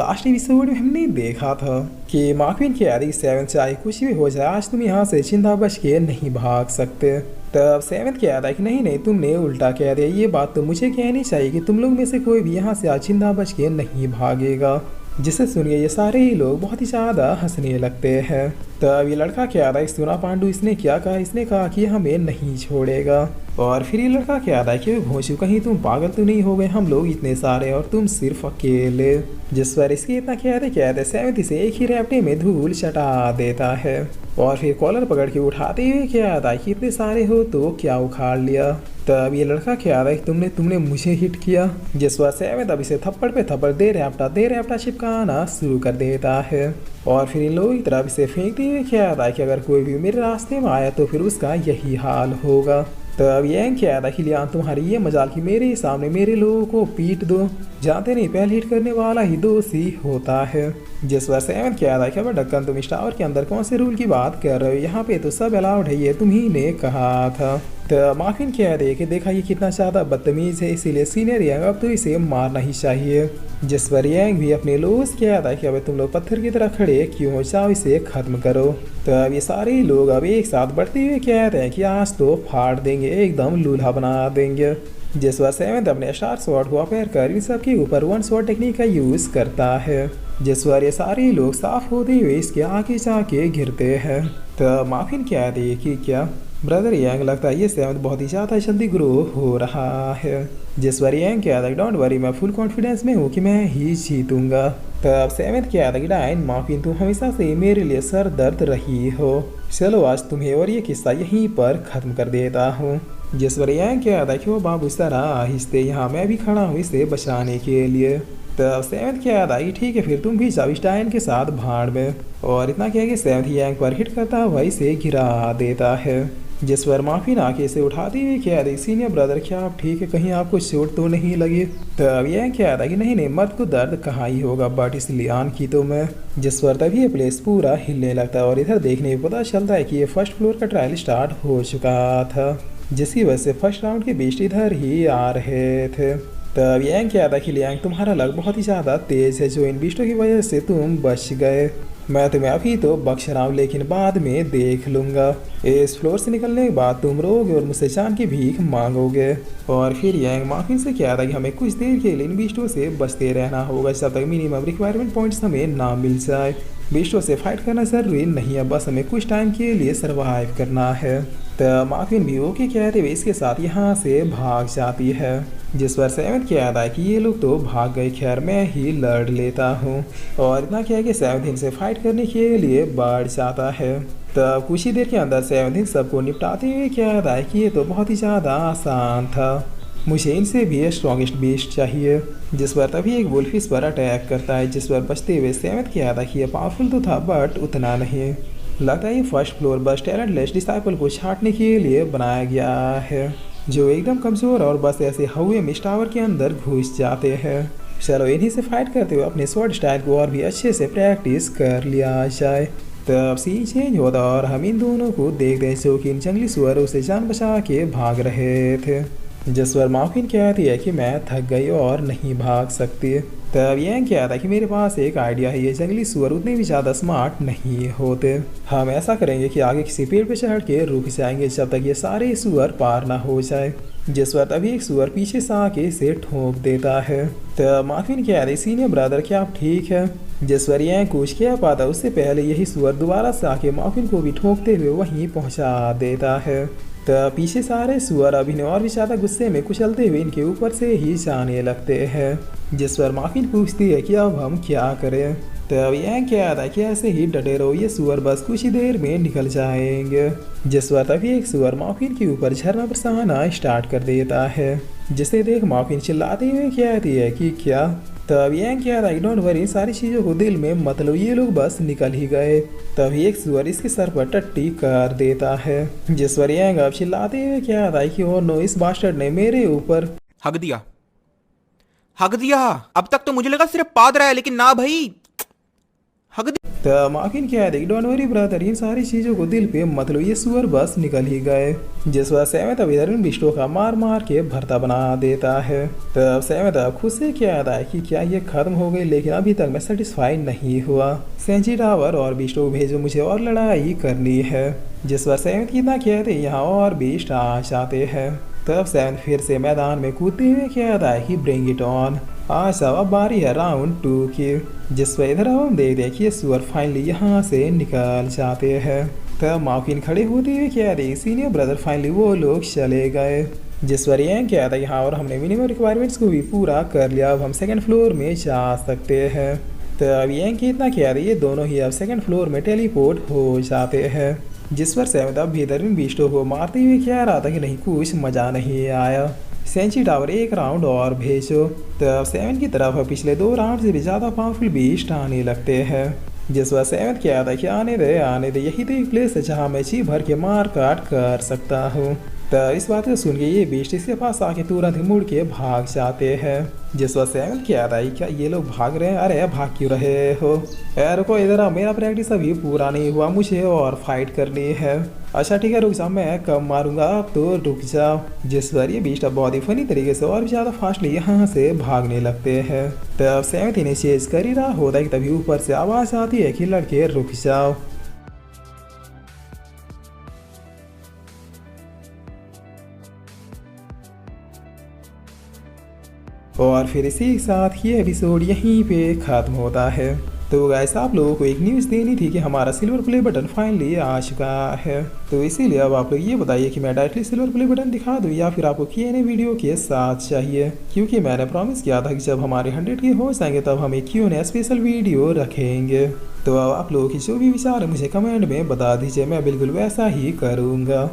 Last episode में हमने देखा था कि मार्विन कह रही सेवन चाहे कुछ भी हो जाए आज तुम यहाँ से जिंदा बच के नहीं भाग सकते। तब सेवन कह रहा है कि नहीं नहीं तुमने उल्टा कह दिया, ये बात तो मुझे कहनी चाहिए कि तुम लोग में से कोई भी यहाँ से आज जिंदा बच के नहीं भागेगा। जिसे सुनिए ये सारे ही लोग बहुत ही ज़्यादा हंसने लगते हैं। तब ये लड़का क्या रहा है, सुना पांडु इसने क्या कहा, इसने कहा कि हमें नहीं छोड़ेगा। और फिर ये लड़का क्या रहा है कि भोंसू कहीं तुम पागल तो नहीं हो गए, हम लोग इतने सारे और तुम सिर्फ अकेले। जिस पर इसके इतना कहते सेवंती से एक ही रैप्टे में धूल चटा देता है और फिर कॉलर पकड़ के उठाते हुए क्या आता है कि इतने सारे हो तो क्या उखाड़ लिया। तब ये लड़का क्या रहा है कि तुमने मुझे हिट किया। जिस पर सेवन तब इसे थप्पड़ पे थप्पड़ दे रैप्टा चिपकाना शुरू कर देता है और फिर इन लोगों की तरफ इसे फेंकते हुए क्या आता है कि अगर कोई भी मेरे रास्ते में आया तो फिर उसका यही हाल होगा। तब यह क्या था कि लियान तुम्हारी ये मजाल की मेरे सामने मेरे लोगों को पीट दो, जानते नहीं पहले हिट करने वाला ही दोषी होता है। जिस पर सेवन क्या था कि अब ढक्कन तुम इस टावर के अंदर कौन से रूल की बात कर रहे हो, यहाँ पे तो सब अलाउड है, ये तुम्ही ने कहा था। तो मार्विन कह रहे कि देखा ये कितना ज़्यादा बदतमीज है, इसीलिए सीनियर यंग अब तो इसे मारना ही चाहिए। जिस पर यंग भी अपने लोगों से कह था कि अब तुम लोग पत्थर की तरह खड़े क्यों हो, जाओ इसे खत्म करो। तो अब ये सारे लोग अब एक साथ बढ़ते हुए कहते हैं कि आज तो फाड़ देंगे, एकदम लूल्हा बना देंगे। जिस पर सेवन अपने स्टार शॉट को अपेयर कर इन सब के ऊपर वन शॉट टेक्निक का यूज करता है। जिस पर ये सारे लोग साफ होते हुए इसके आगे जाके घिरते हैं। तो मार्विन कह रही कि क्या ब्रदर यंग लगता है ये सेवन बहुत ही ज़्यादा जल्दी ग्रो हो रहा है। जिस पर यंग क्या था डोंट वरी मैं फुल कॉन्फिडेंस में हूँ कि मैं ही जीतूंगा। तब सेवन क्या था कि डाइन मार्विन तुम हमेशा से मेरे लिए सर दर्द रही हो, चलो आज तुम्हें और ये किस्सा यहीं पर ख़त्म कर देता हूँ। जिस पर यंग क्या था कि वो बाबू सरा आहिस्ते यहाँ मैं भी खड़ा हूँ इसे बचाने के लिए। तब सेवन क्या था कि ठीक है फिर तुम भी जाओ डाइन के साथ भाड़ में। और इतना क्या कि सेवन यंग पर हिट करता हुआ इसे गिरा देता है। जिस पर मार्विन आके से उठाती हुई क्या था सीनियर ब्रदर क्या आप ठीक है, कहीं आपको चोट तो नहीं लगी। तब यह क्या था कि नहीं नहीं मर्द को दर्द कहाँ ही होगा बट इस लियान की तो मैं। जिस पर तभी ये प्लेस पूरा हिलने लगता है और इधर देखने में पता चलता है कि ये फर्स्ट फ्लोर का ट्रायल स्टार्ट हो चुका था, जिसकी वजह से फर्स्ट राउंड के बीच इधर ही आ रहे थे। तब यंग क्या था कि लियांग तुम्हारा लक बहुत ही ज़्यादा तेज़ है, जो इन बीस्टों की वजह से तुम बच गए। मैं तुम्हें अभी तो बख्श रहा हूँ लेकिन बाद में देख लूँगा। इस फ्लोर से निकलने के बाद तुम रोगे और मुझसे जान की भीख मांगोगे। और फिर यंग मार्विन से क्या था कि हमें कुछ देर के लिए इन बीस्टों से बचते रहना होगा जब तक मिनिमम रिक्वायरमेंट पॉइंट्स हमें ना मिल जाए। बीस्टों से फाइट करना ज़रूरी नहीं है, बस हमें कुछ टाइम के लिए सर्वाइव करना है। तो मार्विन भी ओके कहते हुए इसके साथ यहाँ से भाग जाती है। जिस पर सेवन क्या था कि ये लोग तो भाग गए, खैर मैं ही लड़ लेता हूँ। और इतना क्या है कि सेवन से फाइट करने के लिए बढ़ जाता है। तब कुछ ही देर के अंदर सेवन सबको निपटाते हुए क्या था कि ये तो बहुत ही ज़्यादा आसान था, मुझे इनसे भी स्ट्रॉन्गेस्ट बीस्ट चाहिए। जिस पर तभी एक वुल्फ इस पर अटैक करता है, जिस पर बचते हुए सेवन क्या था कि ये पावरफुल तो था बट उतना नहीं। लगता है ये फर्स्ट फ्लोर बस टैलेंटलेस डिसाइपल को छाटने के लिए बनाया गया है, जो एकदम कमज़ोर और बस ऐसे हवे में टावर के अंदर घुस जाते हैं। चलो इन्हीं से फाइट करते हुए अपने स्वॉर्ड स्टाइल को और भी अच्छे से प्रैक्टिस कर लिया जाए। तब सीन चेंज होता और हम इन दोनों को देखते हैं जो कि इन जंगली सुअरों से जान बचा के भाग रहे थे। जिस पर मार्विन कहती है कि मैं थक गई और नहीं भाग सकती। तब यह क्या था कि मेरे पास एक आइडिया है, ये जंगली सुअर उतने भी ज़्यादा स्मार्ट नहीं होते, हम ऐसा करेंगे कि आगे किसी पेड़ पे चढ़ के रुक जाएंगे जब तक ये सारे सुअर पार ना हो जाए। जिस पर तभी एक सुअर पीछे से आके इसे ठोक देता है। तब मार्विन क्या है सीनियर ब्रदर क्या आप ठीक है। जिस पर यह कुछ क्या पाता उससे पहले यही सुअर दोबारा से आके मार्विन को भी ठोकते हुए वहीं पहुँचा देता है। तब पीछे सारे सुअर अब इन्हें और भी ज़्यादा गुस्से में कुचलते हुए इनके ऊपर से ही जाने लगते हैं। जिस पर मार्विन पूछती है कि अब हम क्या करें। तब यह क्या था कि ऐसे ही डटे रहो, ये सुअर बस कुछ ही देर में निकल जाएंगे। जिस पर तभी एक सुअर मार्विन के ऊपर झरना बरसाना स्टार्ट कर देता है, जिसे देख मार्विन चिल्लाते हुए कहती है कि क्या। तब यह क्या था डोंट वरी, सारी चीज़ों को दिल में मतलब ये लोग बस निकल ही गए। तभी एक सुअर इसके सर पर टट्टी कर देता है। जिस पर यह अब चिल्लाते हुए क्या था कि ओ नो, इस बास्टर्ड ने मेरे ऊपर हक दिया, हक दिया। अब तक तो मुझे लगा सिर्फ पाद रहा है, लेकिन ना भाई, हगदी। तो मार्किन कह रही डोंट वरी ब्रदर, इन सारी चीजों को दिल पे मत लो, ये सुअर बस निकल ही गए। जिस वजह सेवेंथ अब इधर बिस्टो का मार मार के भरता बना देता है। तब सेवेंथ अब खुद से कह रहा है कि क्या ये खत्म हो गई, लेकिन अभी तक मैं सेटिस्फाई नहीं हुआ। सेंची टावर और बिस्टो भेजो, मुझे और लड़ाई करनी है। जिस वजह सेवेंथ कितना कहते यहाँ और बिस्ट आ जाते हैं। तब सेवेंथ फिर से मैदान में कूदते हुए कह रहा है कि ब्रिंग इट ऑन। आज अब बारी है राउंड 2 की। जिस पर इधर हम देख देखिए सुअर फाइनली यहाँ से निकल जाते हैं। तब मार्किन खड़े होते हुए कह रही सीनियर ब्रदर फाइनली वो लोग चले गए। जिस पर यह क्या था यहाँ और हमने मिनिमम रिक्वायरमेंट्स को भी पूरा कर लिया, अब हम सेकंड फ्लोर में जा सकते हैं। तब यह इतना कह रही है दोनों ही अब सेकंड फ्लोर में टेलीपोर्ट हो जाते हैं। जिस पर सेवेंथ अब भीतर बिस्टो को मारते हुए कह रहा था कि नहीं कुछ मजा नहीं आया, सेंची टावर एक राउंड और भेजो। तब सेवन की तरफ पिछले 2 राउंड से भी ज़्यादा पावरफुल बीस्ट आने लगते हैं। जिस वजह सेवन क्या था कि आने दे, यही तो एक प्लेस है जहाँ मैं जी भर के मार काट कर सकता हूँ। तो इस बात को सुन के ये बीस्ट इसके पास आके तुरंत मुड़ के भाग जाते हैं। जिस वजह सेवन क्या था क्या ये लोग भाग रहे हैं, अरे भाग क्यों रहे हो, यार रुको इधर आओ, मेरा प्रैक्टिस अभी पूरा नहीं हुआ, मुझे और फाइट करनी है। अच्छा ठीक है रुक जाओ, मैं कब मारूंगा, अब तो रुक जाओ। जिस पर ये बीस्ट अब बहुत ही फनी तरीके से और भी ज़्यादा फास्टली यहाँ से भागने लगते हैं। तब सेवन इन्हें चेज कर ही रहा होता है कि तभी ऊपर से आवाज़ आती है कि लड़के रुक जाओ। और फिर इसी के साथ ये एपिसोड यहीं पे ख़त्म होता है। तो गाइस आप लोगों को एक न्यूज़ देनी थी कि हमारा सिल्वर प्ले बटन फाइनली आ चुका है। तो इसीलिए अब आप लोग ये बताइए कि मैं डायरेक्टली सिल्वर प्ले बटन दिखा दूँ या फिर आपको Q&A वीडियो के साथ चाहिए, क्योंकि मैंने प्रॉमिस किया था कि जब हमारे 100 के हो जाएंगे तब हम एक Q&A स्पेशल वीडियो रखेंगे। तो अब आप लोगों की जो भी विचार है मुझे कमेंट में बता दीजिए, मैं बिल्कुल वैसा ही करूँगा।